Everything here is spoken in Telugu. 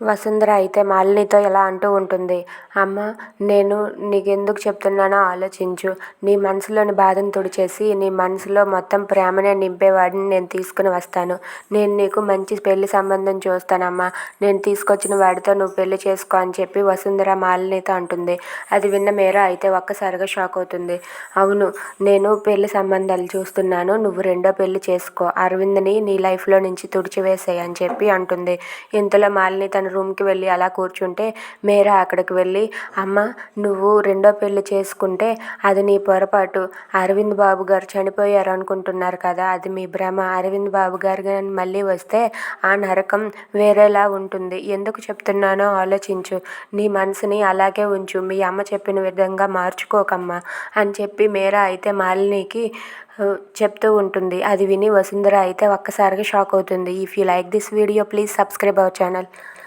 వసుంధర అయితే మాలినితో ఇలా అంటూ ఉంటుంది. అమ్మ, నేను నీకెందుకు చెప్తున్నానో ఆలోచించు. నీ మనసులోని బాధను తుడిచేసి నీ మనసులో మొత్తం ప్రేమనే నింపేవాడిని నేను తీసుకుని వస్తాను. నేను నీకు మంచి పెళ్లి సంబంధం చూస్తానమ్మా. నేను తీసుకొచ్చిన వాడితో నువ్వు పెళ్లి చేసుకో అని చెప్పి వసుంధర మాలినితో అంటుంది. అది విన్న మీరా అయితే ఒక్కసారిగా షాక్ అవుతుంది. అవును, నేను పెళ్లి సంబంధాలు చూస్తున్నాను. నువ్వు రెండో పెళ్లి చేసుకో. అరవింద్ని నీ లైఫ్లో నుంచి తుడిచివేసేయ్ అని చెప్పి అంటుంది. ఇంతలో మాలిని తన రూమ్కి వెళ్ళి అలా కూర్చుంటే మీరా అక్కడికి వెళ్ళి, అమ్మ, నువ్వు రెండో పెళ్లి చేసుకుంటే అది నీ పొరపాటు. అరవింద్ బాబు గారు చనిపోయారు అనుకుంటున్నారు కదా, అది మీ భ్రమ. అరవింద్ బాబు గారు కానీ మళ్ళీ వస్తే ఆ నరకం వేరేలా ఉంటుంది. ఎందుకు చెప్తున్నానో ఆలోచించు. నీ మనసుని అలాగే ఉంచు. మీ అమ్మ చెప్పిన విధంగా మార్చుకోకమ్మా అని చెప్పి మీరా అయితే మాలినికి చెప్తూ ఉంటుంది. అది విని వసుంధర అయితే ఒక్కసారిగా షాక్ అవుతుంది. If you like this video please subscribe our channel.